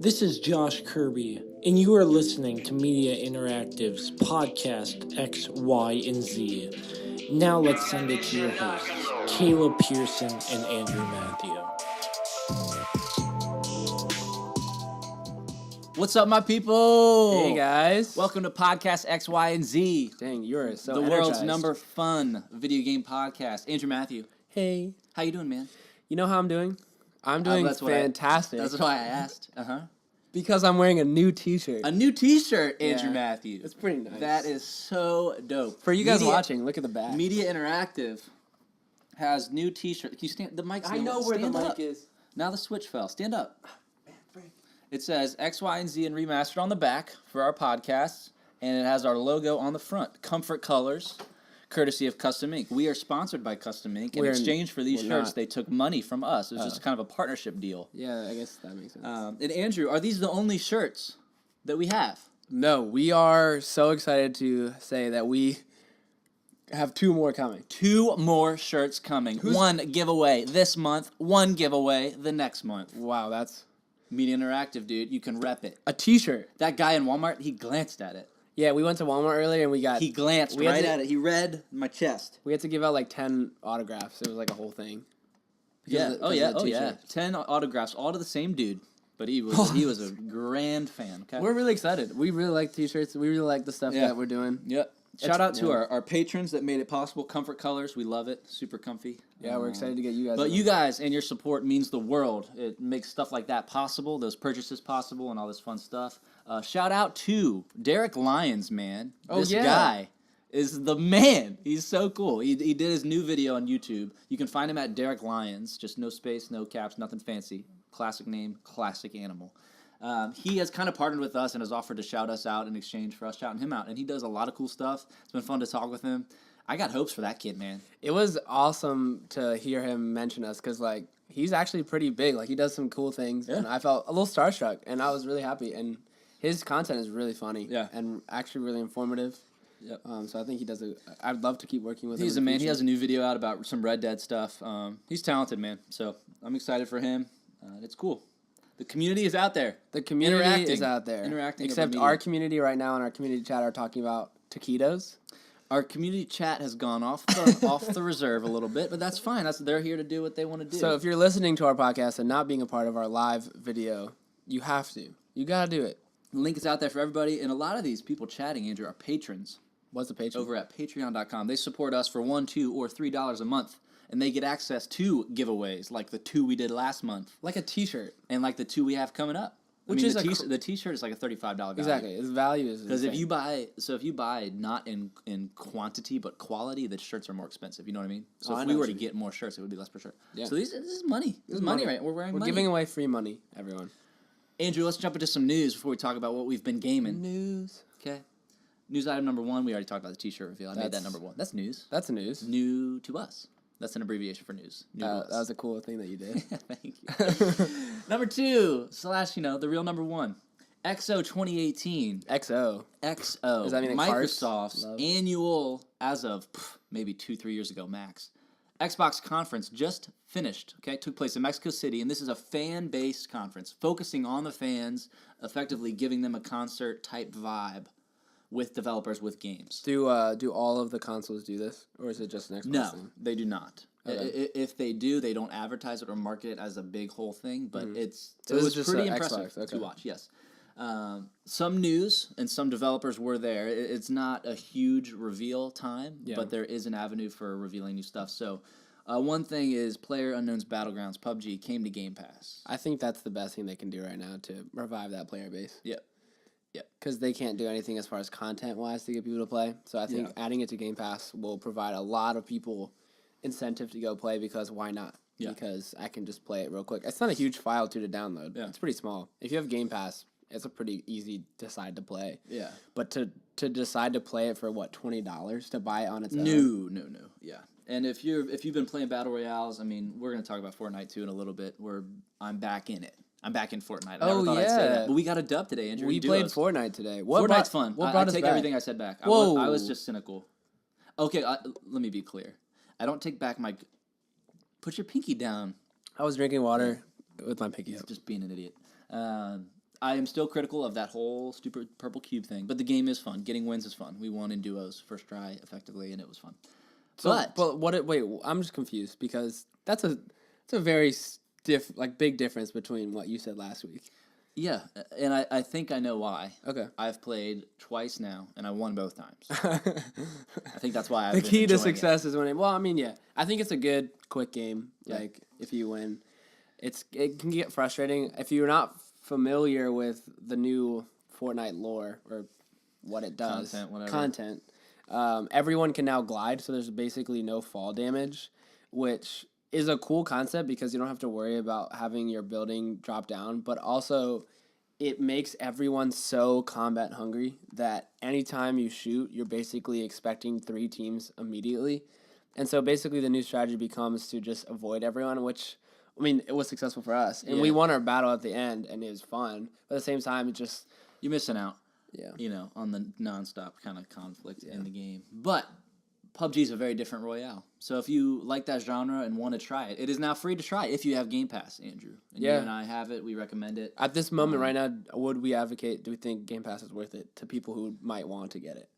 This is Josh Kirby, and you are listening to Media Interactive's podcast X, Y, and Z. Now let's send it to your hosts, Kayla Pearson and Andrew Matthew. What's up, my people? Hey, guys. Welcome to podcast X, Y, and Z. Dang, you are so the energized. world's number fun video game podcast. Andrew Matthew. Hey. How you doing, man? You know how I'm doing? I'm doing fantastic. That's why I asked. Because I'm wearing a new t-shirt. A new t-shirt, Andrew Matthew. It's pretty nice. That is so dope. For you guys watching, look at the back. Media Interactive has new t-shirt. Can you stand? The mic's I know where the mic is. Now the switch fell. Stand up. It says X, Y, and Z and Remastered on the back for our podcasts, and it has our logo on the front. Comfort colors, courtesy of Custom Ink. We are sponsored by Custom Ink. In exchange for these shirts, they took money from us. It was just kind of a partnership deal. Yeah, I guess that makes sense. And Andrew, are these the only shirts that we have? No, we are so excited to say that we have 2 more coming. 2 more shirts coming. One giveaway this month, one giveaway the next month. Wow, that's... Media Interactive, dude. You can rep it. A t-shirt. That guy in Walmart, he glanced at it. Yeah, we went to Walmart earlier and we got... He glanced right at it. He read my chest. We had to give out like 10 autographs. It was like a whole thing. Yeah. Oh, yeah. 10 autographs, all to the same dude. But he was a grand fan. Okay? We're really excited. We really like t-shirts. We really like the stuff that we're doing. Yep. Shout out to our patrons that made it possible. Comfort Colors, we love it. Super comfy. Yeah, we're excited to get you guys. But you guys and your support means the world. It makes stuff like that possible, those purchases possible, and all this fun stuff. Shout out to Derek Lyons, man. This guy is the man. He's so cool. He did his new video on YouTube. You can find him at Derek Lyons. Just no space, no caps, nothing fancy. Classic name, classic animal. He has kind of partnered with us and has offered to shout us out in exchange for us shouting him out. And he does a lot of cool stuff. It's been fun to talk with him. I got hopes for that kid, man. It was awesome to hear him mention us because, like, he's actually pretty big. Like, he does some cool things. Yeah. And I felt a little starstruck, and I was really happy. And his content is really funny and actually really informative. Yep. So I think he does I'd love to keep working with him. He's a man. He has a new video out about some Red Dead stuff. He's talented, man. So I'm excited for him. It's cool. The community is out there. The community is out there. Interacting. Except our community right now in our community chat are talking about taquitos. Our community chat has gone off the reserve a little bit, but that's fine. They're here to do what they want to do. So if you're listening to our podcast and not being a part of our live video, you have to. You got to do it. The link is out there for everybody, and a lot of these people chatting, Andrew, are patrons. What's a patron? Over at patreon.com. They support us for $1, $2, or $3 a month. And they get access to giveaways, like the 2 we did last month. Like a t-shirt. And like the 2 we have coming up. Which is the t-shirt is like a $35 value. Exactly. Its value is because if you buy not in quantity but quality, the shirts are more expensive. You know what I mean? So if we were to get more shirts, it would be less per shirt. Yeah. So this is money. This is money, right? We're wearing money. We're giving away free money, everyone. Andrew, let's jump into some news before we talk about what we've been gaming. News. Okay. News item number 1, we already talked about the t-shirt reveal. I made that number 1. That's news. That's news. New to us. That's an abbreviation for news. That was a cool thing that you did. Thank you. Number 2 / the real number 1. XO 2018. XO. Does that mean Microsoft's annual, as of maybe 2-3 years ago max, Xbox conference just finished. Okay, took place in Mexico City, and this is a fan-based conference focusing on the fans, effectively giving them a concert type vibe with developers with games. Do all of the consoles do this, or is it just an Xbox thing? No, they do not. Okay. If they do, they don't advertise it or market it as a big whole thing, but it was just pretty impressive to watch, yes. Some news and some developers were there. It's not a huge reveal time, but there is an avenue for revealing new stuff. So one thing is PlayerUnknown's Battlegrounds, PUBG, came to Game Pass. I think that's the best thing they can do right now to revive that player base. Yep. Yeah, because they can't do anything as far as content-wise to get people to play. So I think adding it to Game Pass will provide a lot of people incentive to go play because why not? Yeah. Because I can just play it real quick. It's not a huge file to download. Yeah. It's pretty small. If you have Game Pass, it's a pretty easy decide to play. Yeah. But to decide to play it for what, $20 to buy it on its own? No. Yeah. And if you've been playing Battle Royales, I mean, we're gonna talk about Fortnite too in a little bit. I'm back in it. I'm back in Fortnite. I never thought I'd say that. But we got a dub today, Andrew. We played Fortnite today. Fortnite's fun. What brought us take back? Everything I said back. I was just cynical. Okay, let me be clear. I don't take back my... Put your pinky down. I was drinking water with my pinky up. Just being an idiot. I am still critical of that whole stupid purple cube thing, but the game is fun. Getting wins is fun. We won in duos first try effectively, and it was fun. Wait, I'm just confused because it's a very big difference between what you said last week. Yeah, and I think I know why. Okay. I've played twice now, and I won both times. I think that's why I've The been key to enjoying success is winning. Well, I mean, yeah. I think it's a good, quick game. Yeah. Like, if you win. It can get frustrating. If you're not familiar with the new Fortnite lore or what it does. Content. Everyone can now glide, so there's basically no fall damage, which is a cool concept because you don't have to worry about having your building drop down, but also it makes everyone so combat hungry that anytime you shoot, you're basically expecting 3 teams immediately. And so basically the new strategy becomes to just avoid everyone, which, I mean, it was successful for us. And we won our battle at the end, and it was fun. But at the same time, it just... You're missing out, yeah, on the nonstop kind of conflict in the game. But PUBG is a very different Royale. So if you like that genre and want to try it, it is now free to try if you have Game Pass, Andrew. And you and I have it. We recommend it. At this moment right now, do we think Game Pass is worth it to people who might want to get it?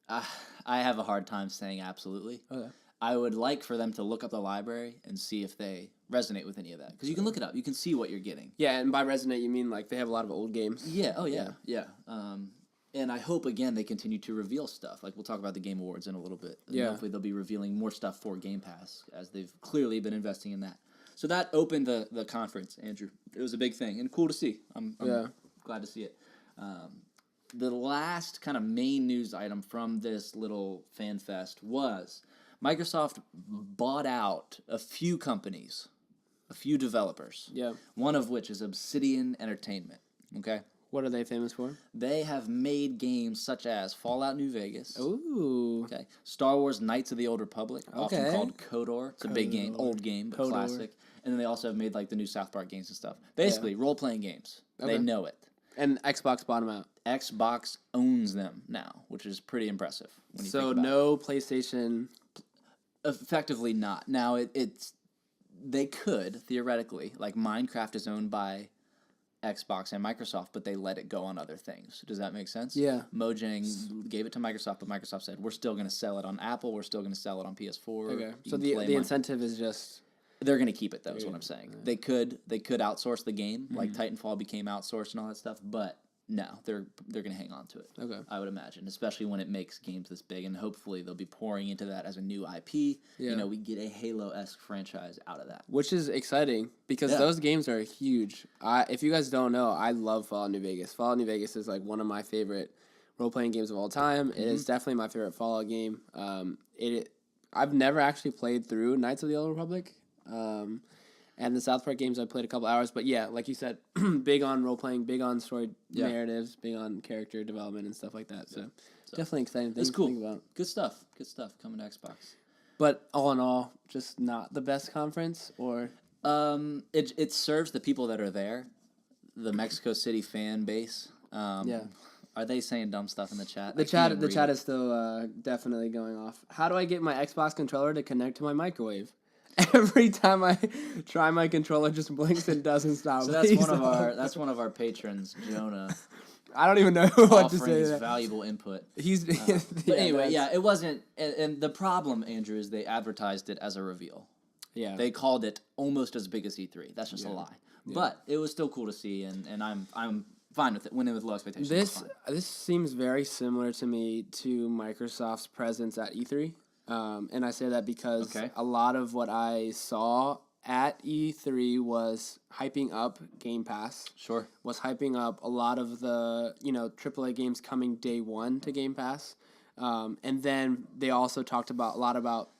I have a hard time saying absolutely. Okay. I would like for them to look up the library and see if they resonate with any of that. Because you can look it up. You can see what you're getting. Yeah, and by resonate, you mean like they have a lot of old games? Yeah, yeah. And I hope, again, they continue to reveal stuff. Like, we'll talk about the Game Awards in a little bit. And hopefully they'll be revealing more stuff for Game Pass, as they've clearly been investing in that. So that opened the conference, Andrew. It was a big thing, and cool to see. I'm glad to see it. The last kind of main news item from this little fan fest was Microsoft bought out a few companies, a few developers. Yeah. One of which is Obsidian Entertainment. Okay? What are they famous for? They have made games such as Fallout New Vegas. Ooh. Okay. Star Wars Knights of the Old Republic, often called KOTOR. It's a big game, old game, but classic. And then they also have made like the new South Park games and stuff. Basically, role-playing games. Okay. They know it. And Xbox bought them out. Xbox owns them now, which is pretty impressive. When you so think about no PlayStation. Effectively not. Now it's they could theoretically, like Minecraft is owned by Xbox and Microsoft, but they let it go on other things. Does that make sense? Yeah. Mojang gave it to Microsoft, but Microsoft said we're still going to sell it on Apple. We're still going to sell it on PS4. Okay. So the incentive is just. They're going to keep it, though, is what I'm saying. Yeah. They could outsource the game, like Titanfall became outsourced and all that stuff, but no, they're going to hang on to it. Okay. I would imagine, especially when it makes games this big, and hopefully they'll be pouring into that as a new IP. Yeah. We get a Halo-esque franchise out of that. Which is exciting, because those games are huge. If you guys don't know, I love Fallout New Vegas. Fallout New Vegas is like one of my favorite role-playing games of all time. It is definitely my favorite Fallout game. I've never actually played through Knights of the Old Republic. And the South Park games I played a couple hours, but yeah, like you said, big on role playing, big on story narratives, big on character development and stuff like that. So definitely exciting things to think about. Good stuff coming to Xbox. But all in all, just not the best conference, or it serves the people that are there, the Mexico City fan base. Are they saying dumb stuff in the chat? The chat is still definitely going off. How do I get my Xbox controller to connect to my microwave? Every time I try, my controller just blinks and doesn't stop. So that's one of our patrons, Jonah. I don't even know what to say. Offering his valuable input. But anyway, it wasn't. And the problem, Andrew, is they advertised it as a reveal. Yeah. They called it almost as big as E3. That's just a lie. Yeah. But it was still cool to see, and I'm fine with it. Went in with low expectations. This seems very similar to me to Microsoft's presence at E3. And I say that because a lot of what I saw at E3 was hyping up Game Pass. Sure. Was hyping up a lot of the, AAA games coming day one to Game Pass. And then they also talked a lot about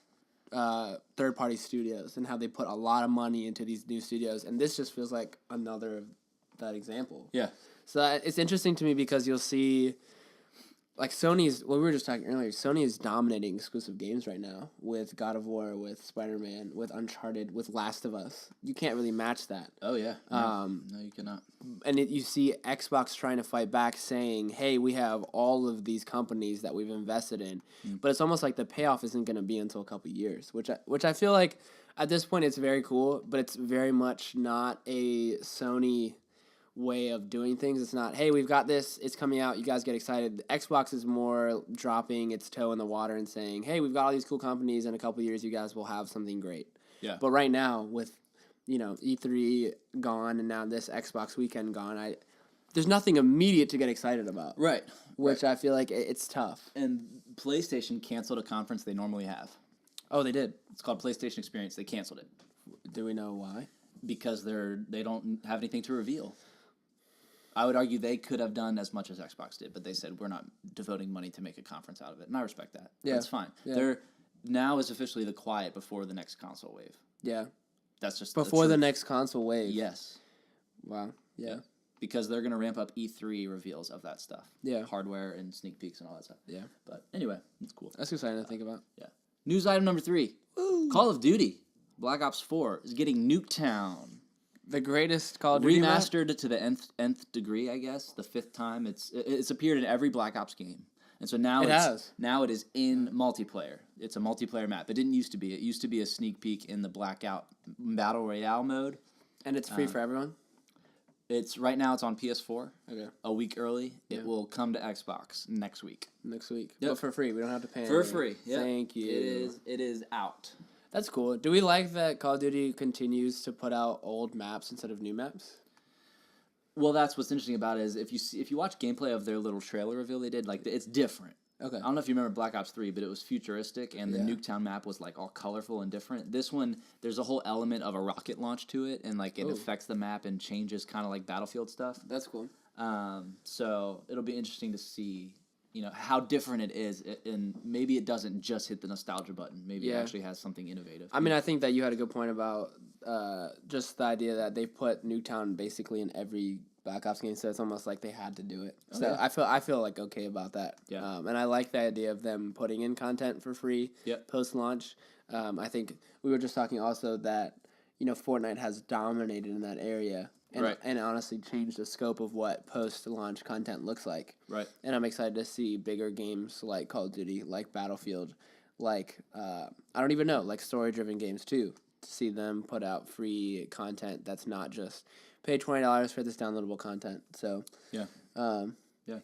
third-party studios and how they put a lot of money into these new studios. And this just feels like another of that example. Yeah. So it's interesting to me because you'll see... Like Sony's, what we were just talking earlier, Sony is dominating exclusive games right now with God of War, with Spider-Man, with Uncharted, with Last of Us. You can't really match that. Oh, yeah. No, you cannot. And you see Xbox trying to fight back saying, hey, we have all of these companies that we've invested in. But it's almost like the payoff isn't going to be until a couple of years, which I feel like at this point it's very cool, but it's very much not a Sony way of doing things. It's not, hey, we've got this, it's coming out, you guys get excited. Xbox is more dropping its toe in the water and saying, hey, we've got all these cool companies, in a couple years you guys will have something great. Yeah. But right now, with, E3 gone and now this Xbox weekend gone, there's nothing immediate to get excited about. Right. Which I feel like it's tough. And PlayStation canceled a conference they normally have. Oh, they did? It's called PlayStation Experience. They canceled it. Do we know why? Because they don't have anything to reveal. I would argue they could have done as much as Xbox did, but they said we're not devoting money to make a conference out of it, and I respect that. Yeah, that's fine. Yeah. Now is officially the quiet before the next console wave. Yeah, that's just before the next console wave. Yes. Wow. Yeah. Because they're gonna ramp up E3 reveals of that stuff. Yeah. Hardware and sneak peeks and all that stuff. Yeah. But anyway, it's cool. That's exciting to think about. Yeah. News item number 3. Woo. Call of Duty Black Ops 4 is getting Nuketown. The greatest Call of Duty remastered to the nth degree, I guess. The 5th time it's appeared in every Black Ops game, and so now it is in multiplayer. It's a multiplayer map. It didn't used to be. It used to be a sneak peek in the Blackout Battle Royale mode, and it's free for everyone. It's right now. It's on PS4. Okay. A week early. Yeah. It will come to Xbox next week. Next week. Yep. But for free. We don't have to pay. For free. Yeah. Thank you. It is out. That's cool. Do we like that Call of Duty continues to put out old maps instead of new maps? Well, that's what's interesting about it is if you watch gameplay of their little trailer reveal they did, like it's different. Okay. I don't know if you remember Black Ops 3, but it was futuristic and the Nuketown map was like all colorful and different. This one, there's a whole element of a rocket launch to it and like it affects the map and changes kind of like Battlefield stuff. That's cool. So it'll be interesting to see, how different it is, and maybe it doesn't just hit the nostalgia button. Maybe it actually has something innovative. I mean, I think that you had a good point about just the idea that they put Nuketown basically in every Black Ops game, so it's almost like they had to do it. Okay. So I feel like okay about that. Yeah. And I like the idea of them putting in content for free post-launch. I think we were just talking also that, Fortnite has dominated in that area. And honestly changed the scope of what post-launch content looks like. Right. And I'm excited to see bigger games like Call of Duty, like Battlefield, like, I don't even know, like story-driven games too, to see them put out free content that's not just pay $20 for this downloadable content. So, yeah,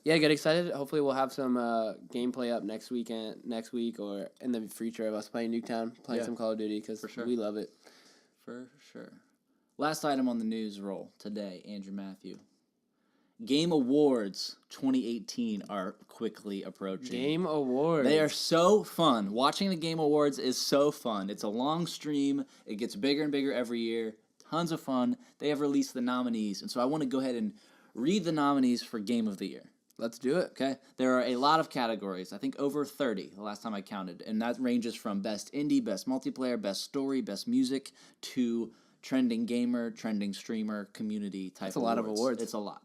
get excited. Hopefully we'll have some gameplay up next week or in the future of us playing Nuketown, playing some Call of Duty, because we love it. For sure. Last item on the news roll today, Andrew Matthew. Game Awards 2018 are quickly approaching. Game Awards. They are so fun. Watching the Game Awards is so fun. It's a long stream. It gets bigger and bigger every year. Tons of fun. They have released the nominees. And so I want to go ahead and read the nominees for Game of the Year. Let's do it. Okay. There are a lot of categories. I think over 30 the last time I counted. And that ranges from best indie, best multiplayer, best story, best music, to trending gamer, trending streamer, community type. That's a lot of awards. It's a lot.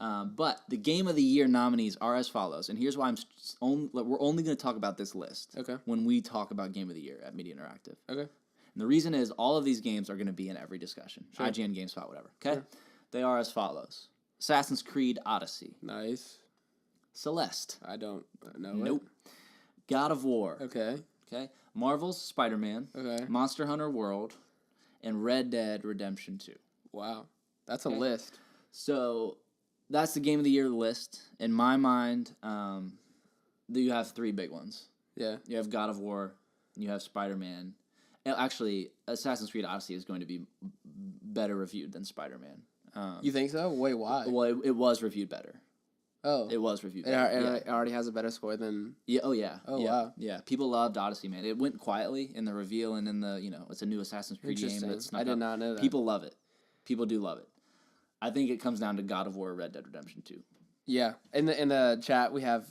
But the Game of the Year nominees are as follows. And here's why we're only going to talk about this list when we talk about Game of the Year at Media Interactive. Okay. And the reason is all of these games are going to be in every discussion. Sure. IGN, GameSpot, whatever. Okay? Sure. They are as follows. Assassin's Creed Odyssey. Nice. Celeste. I don't know. Nope. God of War. Okay. Marvel's Spider-Man. Okay. Monster Hunter World. And Red Dead Redemption 2. Wow. That's a list. So that's the Game of the Year list. In my mind, you have 3 big ones. Yeah. You have God of War. And you have Spider-Man. Actually, Assassin's Creed Odyssey is going to be better reviewed than Spider-Man. You think so? Wait, why? Well, it was reviewed better. Oh. It was reviewed better. It already has a better score than... Yeah. Oh, yeah. Oh, yeah. wow. Yeah. People loved Odyssey, man. It went quietly in the reveal and in the, it's a new Assassin's Creed game. I did not know that. People love it. People do love it. I think it comes down to God of War, Red Dead Redemption 2. Yeah. In the chat, we have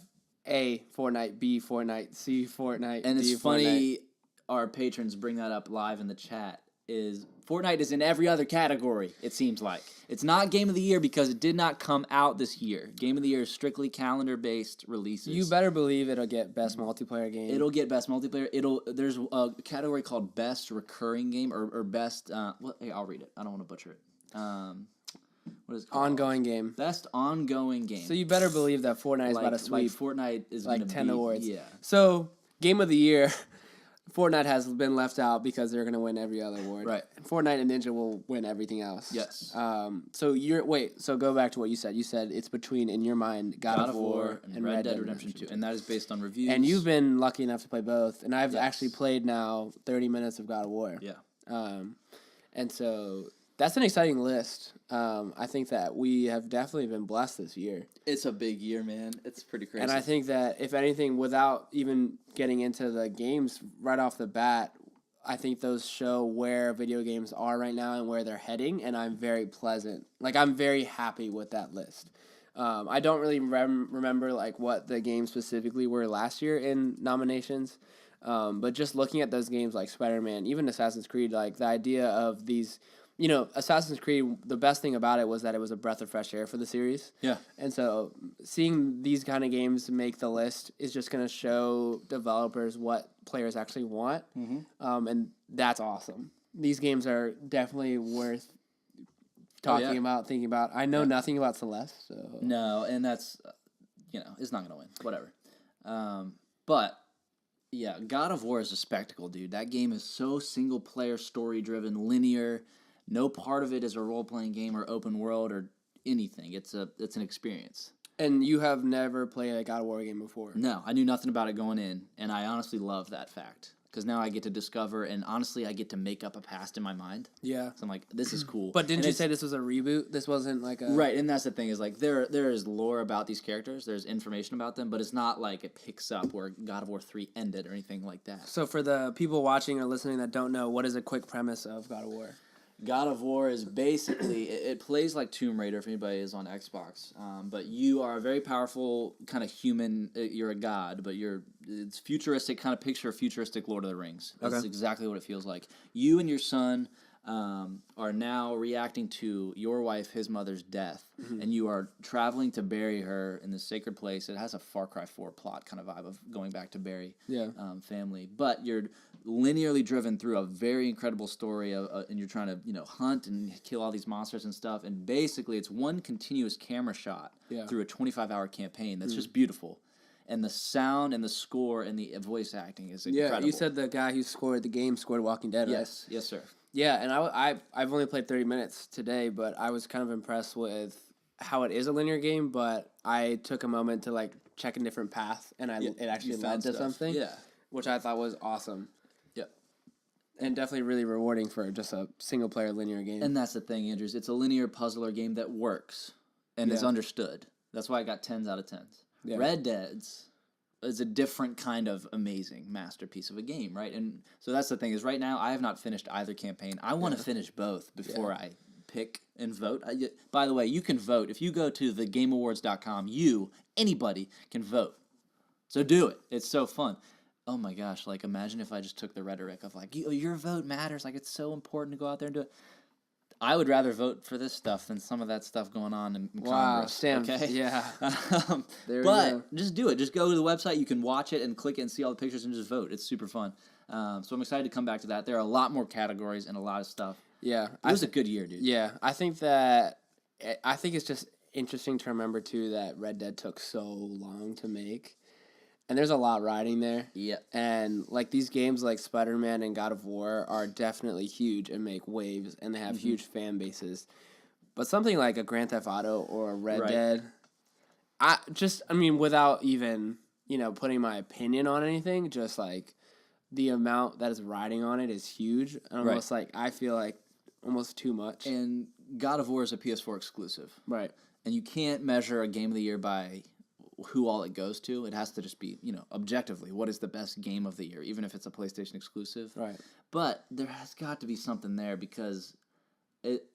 A, Fortnite, B, Fortnite, C, Fortnite, and D, it's funny our patrons bring that up live in the chat. Is Fortnite is in every other category, it seems like. It's not Game of the Year because it did not come out this year. Game of the Year is strictly calendar-based releases. You better believe it'll get Best Multiplayer Game. It'll get Best Multiplayer. There's a category called Best Recurring Game or Best... hey, I'll read it. I don't want to butcher it. What is it called? Ongoing Game. Best Ongoing Game. So you better believe that Fortnite is about to sweep Fortnite is like going to 10 be, awards. Yeah. So, Game of the Year... Fortnite has been left out because they're going to win every other award. Right. And Fortnite and Ninja will win everything else. Yes. So go back to what you said. You said it's between, in your mind, God of War and Red Dead Redemption 2. And that is based on reviews. And you've been lucky enough to play both. And I've actually played now 30 minutes of God of War. Yeah. And so that's an exciting list. I think that we have definitely been blessed this year. It's a big year, man. It's pretty crazy. And I think that, if anything, without even getting into the games right off the bat, I think those show where video games are right now and where they're heading, and I'm very I'm very happy with that list. I don't really remember like what the games specifically were last year in nominations, but just looking at those games like Spider-Man, even Assassin's Creed, like the idea of these... Assassin's Creed, the best thing about it was that it was a breath of fresh air for the series. Yeah. And so seeing these kind of games make the list is just going to show developers what players actually want. Mm-hmm. And that's awesome. These games are definitely worth talking about, thinking about. I know nothing about Celeste. So. No, and that's, it's not going to win. Whatever. But... yeah, God of War is a spectacle, dude. That game is so single-player, story-driven, linear. No part of it is a role-playing game or open world or anything. It's an experience. And you have never played a God of War game before? No, I knew nothing about it going in, and I honestly love that fact. Because now I get to discover, and honestly, I get to make up a past in my mind. Yeah. So I'm like, this is cool. But didn't you say this was a reboot? This wasn't like a... Right, and that's the thing, is like, there is lore about these characters, there's information about them, but it's not like it picks up where God of War 3 ended or anything like that. So for the people watching or listening that don't know, what is a quick premise of God of War? God of War is basically, it plays like Tomb Raider if anybody is on Xbox, but you are a very powerful kind of human, you're a god, but it's futuristic, kind of picture futuristic Lord of the Rings. That's exactly what it feels like. You and your son are now reacting to your wife, his mother's death, and you are traveling to bury her in this sacred place. It has a Far Cry 4 plot kind of vibe of going back to bury family, but you're linearly driven through a very incredible story and you're trying to hunt and kill all these monsters and stuff, and basically it's one continuous camera shot through a 25-hour campaign that's just beautiful, and the sound and the score and the voice acting is incredible. You said the guy who scored the game scored Walking Dead, right? Yes sir. Yeah, and I've only played 30 minutes today, but I was kind of impressed with how it is a linear game, but I took a moment to like check a different path, and it actually led to something, which I thought was awesome. And definitely really rewarding for just a single-player linear game. And that's the thing, Andrews. It's a linear puzzler game that works and is understood. That's why I got 10s out of 10s. Yeah. Red Dead's is a different kind of amazing masterpiece of a game, right? And so that's the thing, is right now I have not finished either campaign. I want to finish both before I pick and vote. By the way, you can vote. If you go to thegameawards.com, anybody can vote. So do it. It's so fun. Oh my gosh, like imagine if I just took the rhetoric of like, your vote matters, like it's so important to go out there and do it. I would rather vote for this stuff than some of that stuff going on in Congress. Sam. Okay? Yeah. But just do it. Just go to the website. You can watch it and click it and see all the pictures and just vote. It's super fun. So I'm excited to come back to that. There are a lot more categories and a lot of stuff. Yeah. It was a good year, dude. Yeah. I think it's just interesting to remember, too, that Red Dead took so long to make. And there's a lot riding there. Yeah. And like these games like Spider-Man and God of War are definitely huge and make waves, and they have huge fan bases. But something like a Grand Theft Auto or a Red Dead, without even, putting my opinion on anything, just like the amount that is riding on it is huge. Almost like I feel like almost too much. And God of War is a PS4 exclusive. Right. And you can't measure a game of the year by who all it goes to. It has to just be, objectively, what is the best game of the year, even if it's a PlayStation exclusive. Right. But there has got to be something there, because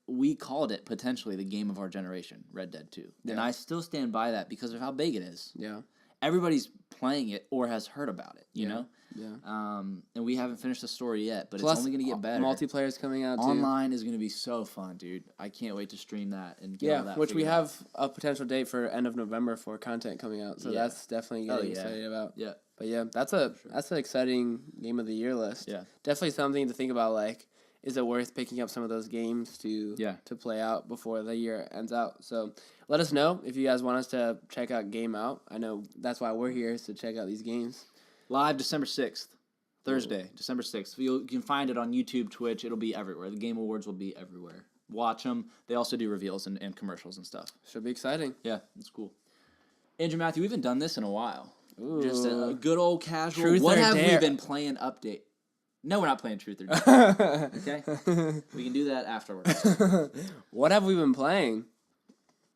we called it potentially the game of our generation, Red Dead 2. Yeah. And I still stand by that because of how big it is. Yeah. Everybody's playing it or has heard about it, you know? Yeah. And we haven't finished the story yet, but Plus, it's only going to get better. Multiplayer's coming out, too. Online is going to be so fun, dude. I can't wait to stream that and get all that. Which we have a potential date for end of November for content coming out, so that's definitely getting excited about. Yeah. But yeah, that's an exciting game of the year list. Yeah. Definitely something to think about, like, is it worth picking up some of those games to play out before the year ends out? So let us know if you guys want us to check out Game Out. I know that's why we're here, is to check out these games. Live December 6th. Thursday, December 6th. You can find it on YouTube, Twitch. It'll be everywhere. The Game Awards will be everywhere. Watch them. They also do reveals and commercials and stuff. Should be exciting. Yeah, it's cool. Andrew Matthew, we haven't done this in a while. Ooh. Just a good old casual. Truth what or have dare? we been playing update? No, we're not playing Truth or Dare. Okay? We can do that afterwards. What have we been playing?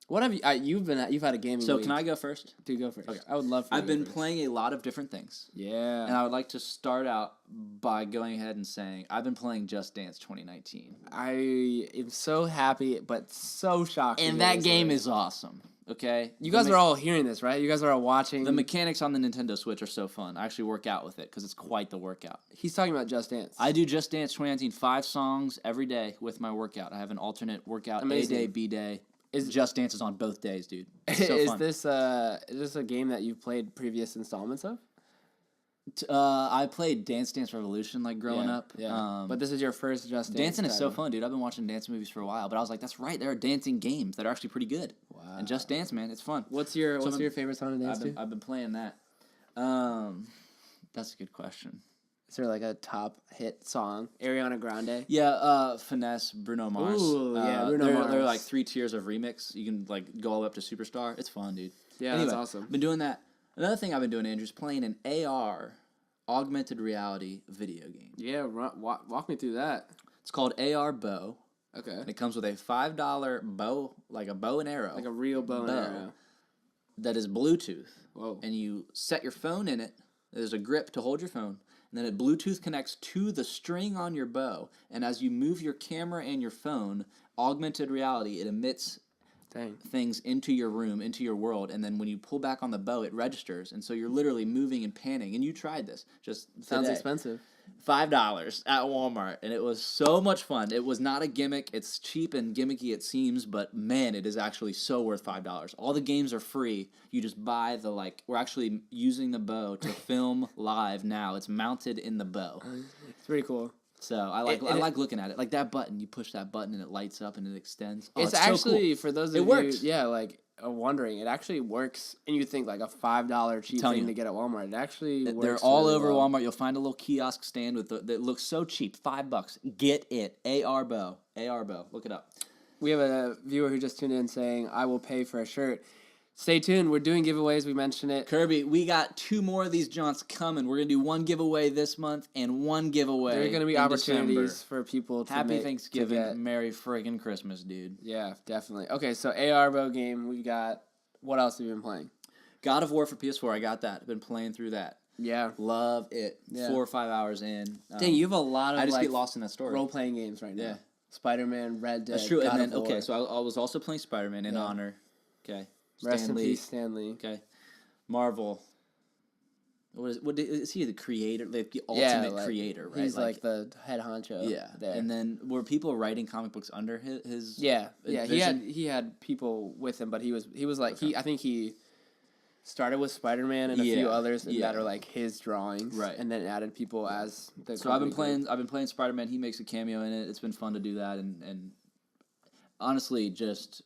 What have you? You've had a gaming. So week. can I go first? Dude, go first. Okay. I would love. I've been playing a lot of different things. Yeah. And I would like to start out by going ahead and saying I've been playing Just Dance 2019. I am so happy, but so shocked. And that game is awesome. Okay? You guys are all hearing this, right? You guys are all watching. The mechanics on the Nintendo Switch are so fun. I actually work out with it because it's quite the workout. He's talking about Just Dance. I do Just Dance 2019, 5 songs every day with my workout. I have an alternate workout, Amazing. A day, B day. Just Dance is on both days, dude. It's so fun. Is this a game that you've played previous installments of? I played Dance Dance Revolution growing up. Yeah. But this is your first Just Dance. Dancing is so fun, dude. I've been watching dance movies for a while, but I was like, that's right. There are dancing games that are actually pretty good. Wow. And Just Dance, man, it's fun. What's your favorite song to dance to? I've been playing that. That's a good question. Is there a top hit song? Ariana Grande? Yeah, Finesse, Bruno Mars. Ooh, yeah, Bruno Mars. They're 3 tiers of remix. You can go all the way up to Superstar. It's fun, dude. Yeah, anyway, that's awesome. Been doing that. Another thing I've been doing, Andrew, is playing an AR, augmented reality video game. Yeah, walk me through that. It's called AR Bow. Okay. And it comes with a $5 bow, like a bow and arrow. Like a real bow and arrow. That is Bluetooth. Whoa. And you set your phone in it. There's a grip to hold your phone. And then it Bluetooth connects to the string on your bow. And as you move your camera and your phone, augmented reality, it emits things into your room, into your world. And then when you pull back on the bow, it registers. And so you're literally moving and panning. And you tried this. Sounds expensive. $5 at Walmart, and it was so much fun. It was not a gimmick. It's cheap and gimmicky, it seems, but man, it is actually so worth $5. All the games are free. You just buy we're actually using the bow to film live now. It's mounted in the bow. It's pretty cool. So I like looking at it. Like that button, you push that button and it lights up and it extends. It's actually, so cool. For those of you, works. Yeah, wondering, it actually works, and you think a $5 cheap thing to get at Walmart. It actually works. They're all really over well. Walmart. You'll find a little kiosk stand that looks so cheap, $5. Get it. AR Bow. Look it up. We have a viewer who just tuned in saying, "I will pay for a shirt." Stay tuned. We're doing giveaways. We mentioned it. Kirby, we got 2 more of these jaunts coming. We're going to do 1 giveaway this month and 1 giveaway There are going to be opportunities for people to Happy Thanksgiving. Merry friggin' Christmas, dude. Yeah, definitely. Okay, so AR Bow game. We've got... What else have you been playing? God of War for PS4. I got that. I've been playing through that. Yeah. Love it. Yeah. 4 or 5 hours in. Dang, you have a lot of I just get lost in that story. Role-playing games right now. Yeah. Spider-Man, Red Dead, That's true. God And then, of War. so I was also playing Spider-Man in honor. Okay. Rest in peace, Stan Lee. Okay. Marvel. Is he the creator? The ultimate creator, right? He's the head honcho. Yeah. There. And then were people writing comic books under his Yeah. vision? He had people with him, but he was I think he started with Spider-Man and a few others that are his drawings, right? And then added people as the. So I've been playing Spider-Man. He makes a cameo in it. It's been fun to do that, and honestly, just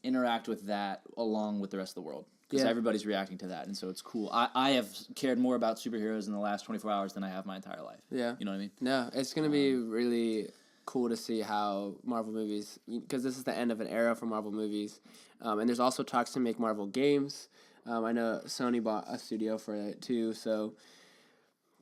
interact with that along with the rest of the world. Because everybody's reacting to that, and so it's cool. I have cared more about superheroes in the last 24 hours than I have my entire life. Yeah. You know what I mean? No, it's going to be really cool to see how Marvel movies... Because this is the end of an era for Marvel movies. And there's also talks to make Marvel games. I know Sony bought a studio for it, too, so...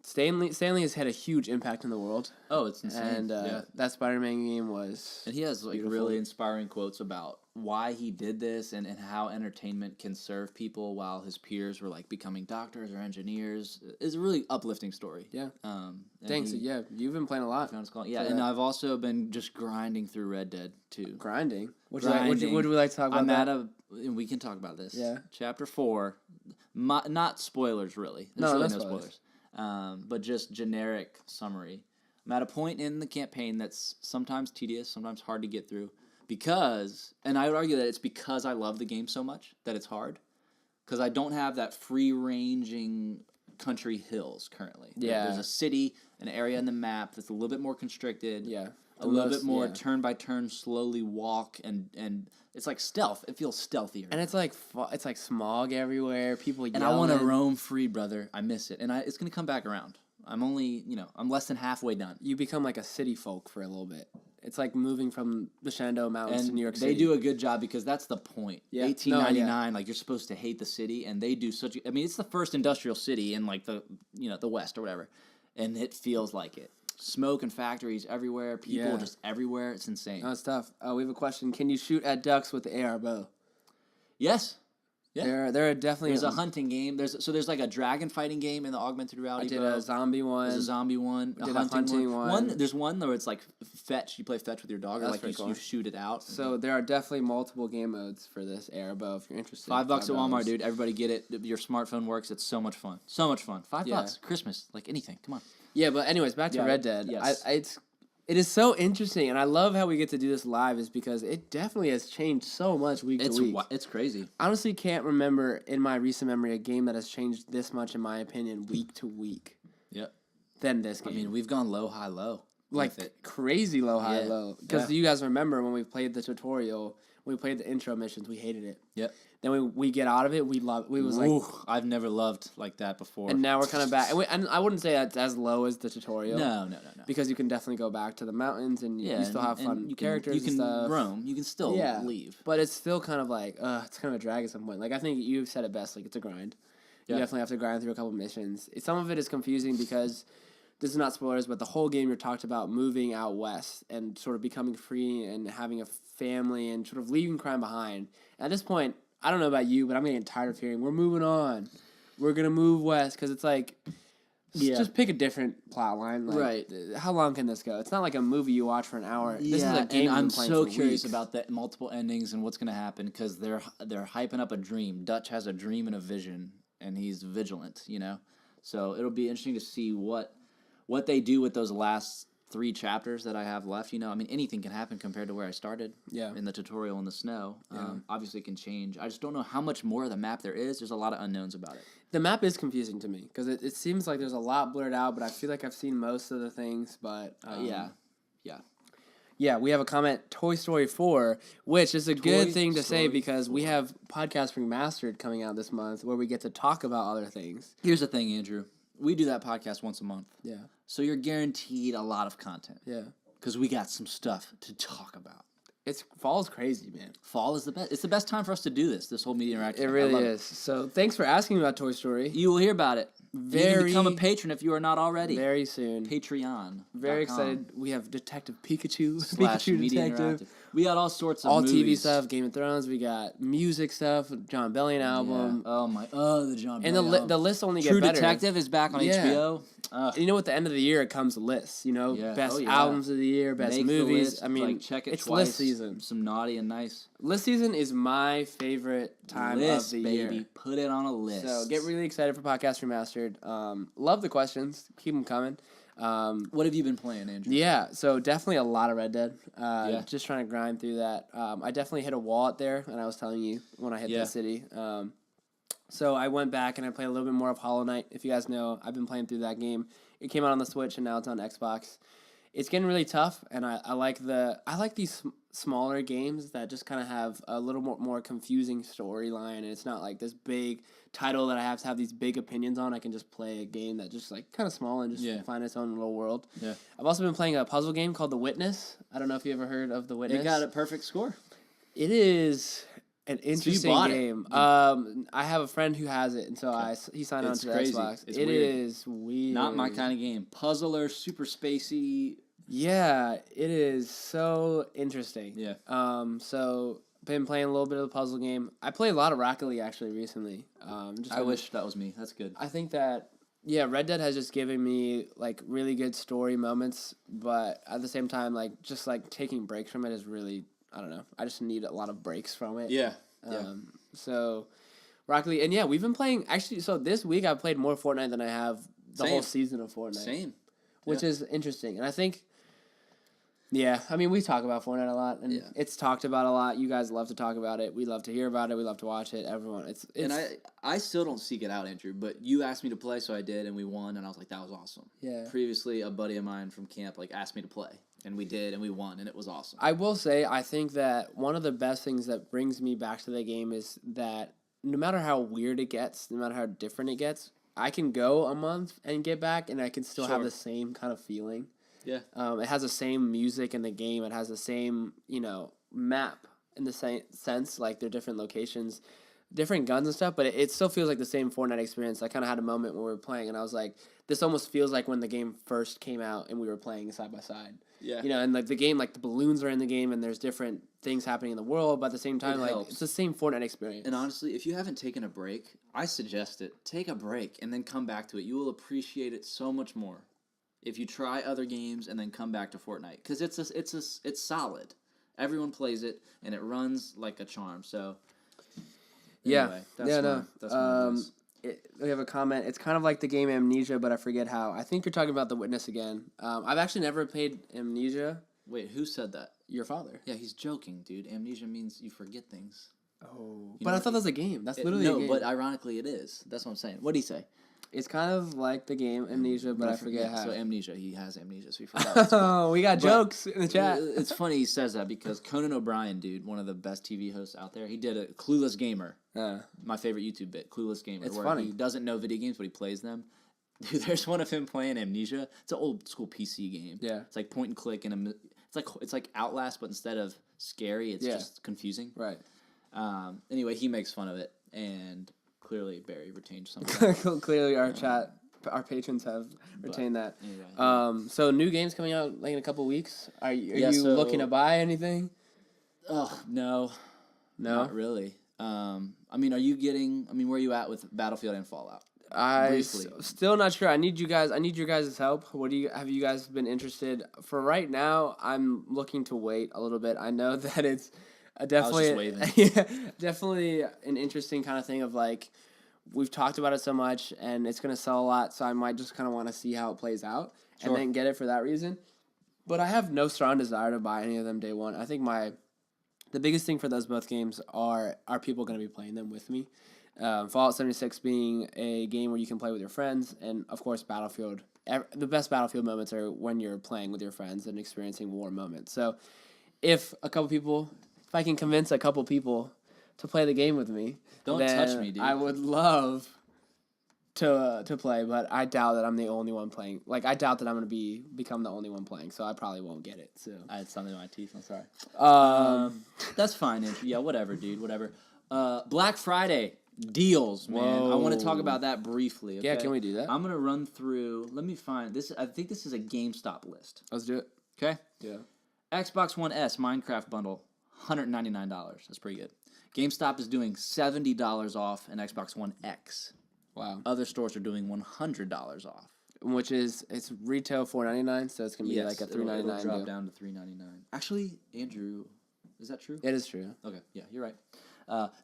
Stanley has had a huge impact in the world. Oh, it's insane. And that Spider-Man game was... And he has really inspiring quotes about why he did this and how entertainment can serve people while his peers were becoming doctors or engineers. It's a really uplifting story. Yeah. Thanks. You've been playing a lot. Yeah, and I've also been just grinding through Red Dead too. Grinding? Would we like to talk about we can talk about this. Yeah. Chapter 4, not spoilers really. There's really no spoilers. But just generic summary. I'm at a point in the campaign that's sometimes tedious, sometimes hard to get through. And I would argue that it's because I love the game so much that it's hard. Because I don't have that free-ranging country hills currently. Yeah. There's a city, an area in the map that's a little bit more constricted. Yeah. A little bit more turn-by-turn, slowly walk, and it's like stealth. It feels stealthier. And it's like smog everywhere, people yelling. And I want to roam free, brother. I miss it. And it's going to come back around. I'm only, I'm less than halfway done. You become like a city folk for a little bit. It's like moving from the Shenandoah Mountains to New York City. They do a good job because that's the point. Yeah. 1899, like you're supposed to hate the city, and they do such. I mean, it's the first industrial city in like the West or whatever, and it feels like it. Smoke and factories everywhere. People just everywhere. It's insane. Oh, it's tough. We have a question. Can you shoot at ducks with the AR bow? Yes. Yeah. There are definitely... There's a hunting game. There's like a dragon fighting game in the augmented reality. I did a zombie one. There's a zombie one. I did a hunting one. There's one where it's like fetch. You play fetch with your dog, or like you shoot it out. So there are definitely multiple game modes for this AR bow if you're interested. $5 at Walmart, dude. Everybody get it. Your smartphone works. It's so much fun. So much fun. $5. Christmas. Like anything. Come on. Yeah, but anyways, back to Red Dead. Yes. It is so interesting, and I love how we get to do this live is because it definitely has changed so much week to week. It's crazy. I honestly can't remember in my recent memory a game that has changed this much, in my opinion, week to week. Yep. Than this game. I mean, we've gone low, high, low. Like crazy low, high, low. Because you guys remember when we played the tutorial, when we played the intro missions, we hated it. Yep. Then we get out of it, we was like... I've never loved like that before. And now we're kind of back. And I wouldn't say that's as low as the tutorial. No. Because you can definitely go back to the mountains and you still have fun characters and stuff. You can roam. You can still leave. But it's still kind of like, it's kind of a drag at some point. Like, I think you've said it best. Like, it's a grind. You definitely have to grind through a couple missions. Some of it is confusing because... This is not spoilers, but the whole game you're talked about moving out west and sort of becoming free and having a family and sort of leaving crime behind. And at this point, I don't know about you, but I'm getting tired of hearing, we're moving on. We're going to move west because it's like, just pick a different plot line. Like, right. How long can this go? It's not like a movie you watch for an hour. Yeah, this is a game and I'm so curious weeks. about the multiple endings and what's going to happen because they're hyping up a dream. Dutch has a dream and a vision, and he's vigilant, So it'll be interesting to see what they do with those last 3 chapters that I have left. I mean, anything can happen compared to where I started in the tutorial in the snow. Obviously, it can change. I just don't know how much more of the map there is. There's a lot of unknowns about it. The map is confusing to me because it seems like there's a lot blurred out, but I feel like I've seen most of the things. But yeah, we have a comment, Toy Story 4, which is a good thing to say because we have Podcast Remastered coming out this month where we get to talk about other things. Here's the thing, Andrew. We do that podcast once a month. Yeah. So you're guaranteed a lot of content. Yeah. Because we got some stuff to talk about. Fall's crazy, man. Fall is the best. It's the best time for us to do this whole media interaction. It really is. So thanks for asking about Toy Story. You will hear about it. You can become a patron if you are not already. Very soon. Patreon. Very excited. We have Detective Pikachu. / Pikachu Media Detective. Interactive. We got all sorts of TV movies. stuff, Game of Thrones. We got music stuff, John Bellion album. Yeah. The John Bellion And album. the list only True get better. Detective is back on HBO. And at the end of the year, it comes lists. Best albums of the year, best Make movies. List, I mean, check it it's twice. list season. Some naughty and nice. List season is my favorite time of the baby. year. Put it on a list. So get really excited for Podcast Remastered. Love the questions. Keep them coming. What have you been playing, Andrew? Yeah, so definitely a lot of Red Dead. Just trying to grind through that. I definitely hit a wall out there, and I was telling you when I hit the city. So I went back and I played a little bit more of Hollow Knight. If you guys know, I've been playing through that game. It came out on the Switch, and now it's on Xbox. It's getting really tough, and I like these smaller games that just kind of have a little more confusing storyline, and it's not like this big title that I have to have these big opinions on. I can just play a game that just like kind of small and just find its own little world. Yeah. I've also been playing a puzzle game called The Witness. I don't know if you ever heard of The Witness. It got a perfect score. It is an interesting game. I have a friend who has it, and so he signed on to the Xbox. It's weird. Is weird. Not my kind of game. Puzzler, super spacey. Yeah, it is so interesting. Yeah. So been playing a little bit of the puzzle game. I played a lot of Rocket League actually recently. I wish that was me. That's good. I think that Red Dead has just given me like really good story moments, but at the same time, like just like taking breaks from it is really, I don't know. I just need a lot of breaks from it. Yeah. So Rocket League, and we've been playing actually. So this week I've played more Fortnite than I have the whole season of Fortnite. Same. Which is interesting, and I think. Yeah, I mean, we talk about Fortnite a lot, and it's talked about a lot. You guys love to talk about it. We love to hear about it. We love to watch it. Everyone, it's and I still don't seek it out, Andrew. But you asked me to play, so I did, and we won, and I was like, that was awesome. Yeah. Previously, a buddy of mine from camp asked me to play, and we did, and we won, and it was awesome. I will say, I think that one of the best things that brings me back to the game is that no matter how weird it gets, no matter how different it gets, I can go a month and get back, and I can still have Sure. the same kind of feeling. Yeah. It has the same music in the game. It has the same, map in the same sense. Like, they're different locations, different guns and stuff, but it still feels like the same Fortnite experience. I kind of had a moment when we were playing, and I was like, this almost feels like when the game first came out and we were playing side by side. Yeah. And like the game, like the balloons are in the game, and there's different things happening in the world, but at the same time, helps. it's the same Fortnite experience. And honestly, if you haven't taken a break, I suggest it. Take a break and then come back to it. You will appreciate it so much more if you try other games and then come back to Fortnite, because it's solid. Everyone plays it and it runs like a charm. So anyway, that's my advice. We have a comment. It's kind of like the game Amnesia, but I forget how. I think you're talking about The Witness again. I've actually never played Amnesia. Wait, who said that? Your father. Yeah, he's joking, dude. Amnesia means you forget things. Oh, but I thought that was a game. That's literally a game. No, but ironically it is. That's what I'm saying. What did he say? It's kind of like the game Amnesia, but I forget how. So Amnesia, he has amnesia, so he forgot. Oh, we got jokes in the chat. It's funny he says that because Conan O'Brien, dude, one of the best TV hosts out there, he did a Clueless Gamer. My favorite YouTube bit, Clueless Gamer. It's where funny. He doesn't know video games, but he plays them. Dude, there's one of him playing Amnesia. It's an old school PC game. Yeah. It's like point and click, and it's like Outlast, but instead of scary, it's just confusing. Right. Anyway, he makes fun of it, and clearly Barry retained some of that. Clearly, our patrons have retained that. Anyway, so new games coming out like in a couple weeks. Are you looking to buy anything? Oh no, not really. Where are you at with Battlefield and Fallout? Still not sure. I need your guys' help. Have you guys been interested? For right now, I'm looking to wait a little bit. I know that it's definitely an interesting kind of thing of like, we've talked about it so much and it's going to sell a lot, so I might just kind of want to see how it plays out and then get it for that reason. But I have no strong desire to buy any of them day one. I think the biggest thing for those both games are people going to be playing them with me? Fallout 76 being a game where you can play with your friends, and of course Battlefield. The best Battlefield moments are when you're playing with your friends and experiencing war moments. So if I can convince a couple people to play the game with me, don't touch me, dude. I would love to play, but I doubt that I'm the only one playing. Like, I doubt that I'm going to become the only one playing, so I probably won't get it. So I had something in my teeth. I'm sorry. That's fine, Andrew. Yeah, whatever, dude. Whatever. Black Friday deals, man. I want to talk about that briefly. Okay? Yeah, can we do that? I'm going to run through. Let me find this. I think this is a GameStop list. Let's do it. Okay? Yeah. Xbox One S Minecraft bundle, $199. That's pretty good. GameStop is doing $70 off an Xbox One X. Wow. Other stores are doing $100 off. Which is, it's retail $4.99, so it's going to be like a $3.99 it'll drop down to $3.99. Actually, Andrew, is that true? It is true. Okay, yeah, you're right.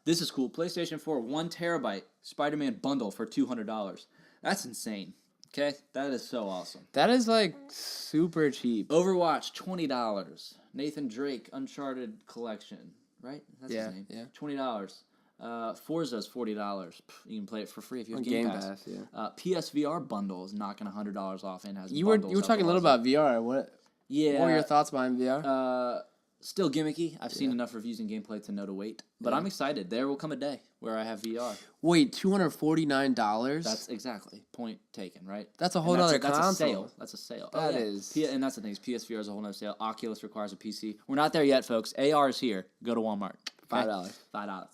This is cool. PlayStation 4 1 terabyte Spider-Man bundle for $200. That's insane. Okay, that is so awesome. That is like super cheap. Overwatch $20. Nathan Drake Uncharted Collection, right? That's his name. Yeah. $20. Forza's $40. You can play it for free if you have On Game Pass. Yeah. PSVR bundle is knocking $100 off and has. You were talking a little about VR. What? Yeah. What were your thoughts behind VR? Still gimmicky. I've seen enough reviews and gameplay to know to wait. But I'm excited. There will come a day where I have VR. Wait, $249? That's exactly point taken, right? That's a whole other console. That's a sale. That's a sale. That is. And that's the thing. PSVR is a whole other sale. Oculus requires a PC. We're not there yet, folks. AR is here. Go to Walmart. Okay? $5.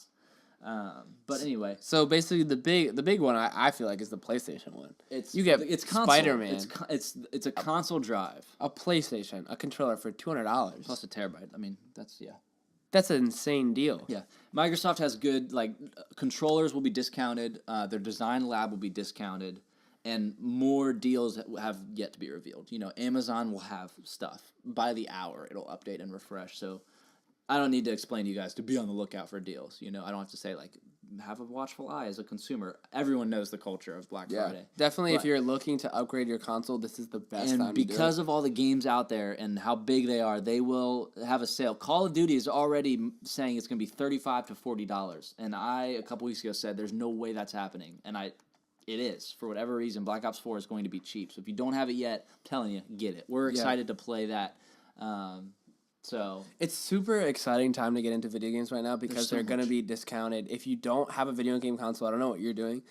But anyway, so basically the big one I feel like is the PlayStation one. It's console. Spider-Man. It's a console drive, a PlayStation, a controller for $200 plus a terabyte. I mean, that's an insane deal. Yeah, Microsoft has good controllers will be discounted. Their design lab will be discounted, and more deals have yet to be revealed. You know, Amazon will have stuff by the hour. It'll update and refresh. So I don't need to explain to you guys to be on the lookout for deals. You know, I don't have to say have a watchful eye as a consumer. Everyone knows the culture of Black Friday. Definitely, if you're looking to upgrade your console, this is the best time to do it. And because of all the games out there and how big they are, they will have a sale. Call of Duty is already saying it's going to be $35 to $40. And I, a couple weeks ago, said there's no way that's happening. And it is. For whatever reason, Black Ops 4 is going to be cheap. So if you don't have it yet, I'm telling you, get it. We're excited to play that. So it's super exciting time to get into video games right now because they're going to be discounted. If you don't have a video game console, I don't know what you're doing,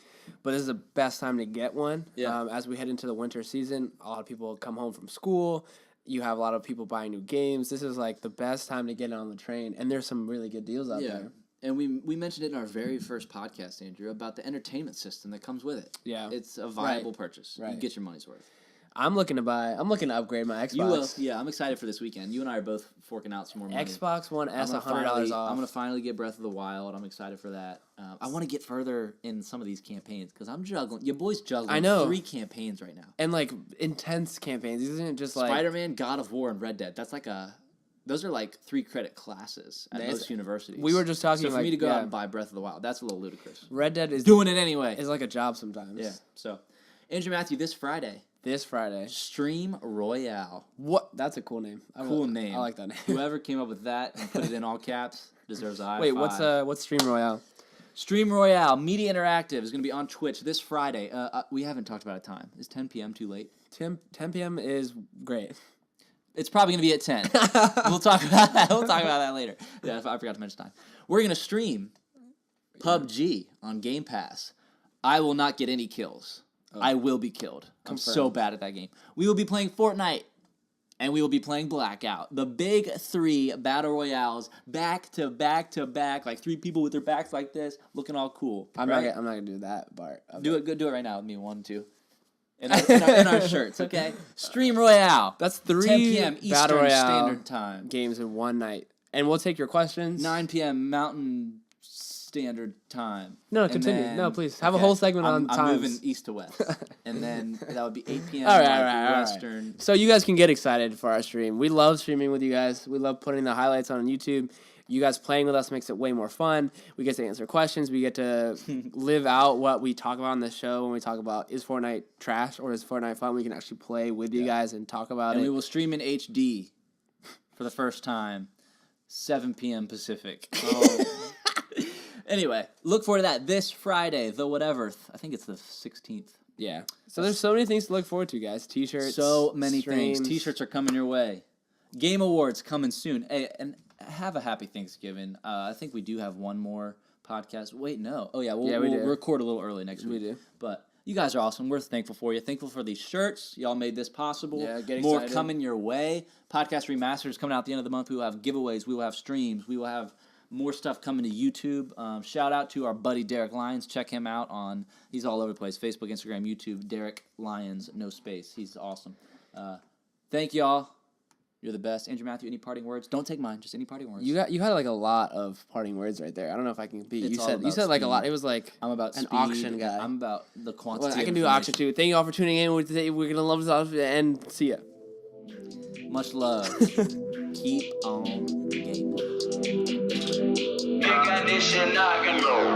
but this is the best time to get one. Yeah. As we head into the winter season, a lot of people come home from school. You have a lot of people buying new games. This is like the best time to get on the train, and there's some really good deals out there. And we mentioned it in our very first podcast, Andrew, about the entertainment system that comes with it. Yeah. It's a viable purchase. Right. You get your money's worth. I'm looking to upgrade my Xbox. You will. Yeah, I'm excited for this weekend. You and I are both forking out some more money. Xbox One S, $100 off. I'm going to finally get Breath of the Wild. I'm excited for that. I want to get further in some of these campaigns because I'm juggling. Your boy's juggling. I know. 3 campaigns right now. And, like, intense campaigns. These isn't just like... Spider-Man, God of War, and Red Dead. That's like those are like 3 credit classes at most universities. We were just talking so for me to go out and buy Breath of the Wild, that's a little ludicrous. Red Dead is... Doing it anyway. Is like a job sometimes. Yeah. So, Andrew Matthew, this Friday... Stream Royale. What? That's a cool name. Cool name. I like that name. Whoever came up with that and put it in all caps deserves a high Wait, five. what's Stream Royale? Stream Royale, Media Interactive, is going to be on Twitch this Friday. We haven't talked about a time. Is 10 p.m. too late? 10 p.m. is great. It's probably going to be at 10. We'll talk about that. We'll talk about that later. Yeah, I forgot to mention time. We're going to stream PUBG on Game Pass. I will not get any kills. I will be killed. I'm so bad at that game. We will be playing Fortnite, and we will be playing Blackout. The big 3 battle royales, back to back to back, like 3 people with their backs like this, looking all cool. I'm not gonna do that, Bart. Do it right now with me, 1, 2. In our shirts, okay? Stream Royale. That's 3 10 p.m. Eastern Standard Time. Games in one night, and we'll take your questions. 9 p.m. Mountain Standard Time. No, continue. No, please. Have a whole segment on times. I'm moving east to west. And then that would be 8 p.m. All right. Western. So you guys can get excited for our stream. We love streaming with you guys. We love putting the highlights on YouTube. You guys playing with us makes it way more fun. We get to answer questions. We get to live out what we talk about on the show when we talk about is Fortnite trash or is Fortnite fun. We can actually play with you guys and talk about it. And we will stream in HD for the first time, 7 p.m. Pacific. Oh. Anyway, look forward to that this Friday, the whatever. I think it's the 16th. Yeah. So there's so many things to look forward to, guys. T-shirts. So many streams. things. T-shirts are coming your way. Game Awards coming soon. Hey, and have a happy Thanksgiving. I think we do have one more podcast. Wait, no. Oh, yeah. We'll record a little early next week. We do. But you guys are awesome. We're thankful for you. Thankful for these shirts. Y'all made this possible. Yeah, get more excited. coming your way. Podcast Remastered coming out at the end of the month. We will have giveaways. We will have streams. We will have more stuff coming to YouTube. Shout out to our buddy Derek Lyons. Check him out he's all over the place. Facebook, Instagram, YouTube. Derek Lyons, no space. He's awesome. Thank y'all. You're the best. Andrew Matthew, any parting words? Don't take mine. Just any parting words. You had like a lot of parting words right there. I don't know if I can beat. You said like a lot. It was like I'm about an speed. auction guy. I'm about the quantity. Well, I can do auction too. Thank you all for tuning in. We're gonna love this and see ya. Much love. Keep on gaming. Got this shit knocking low.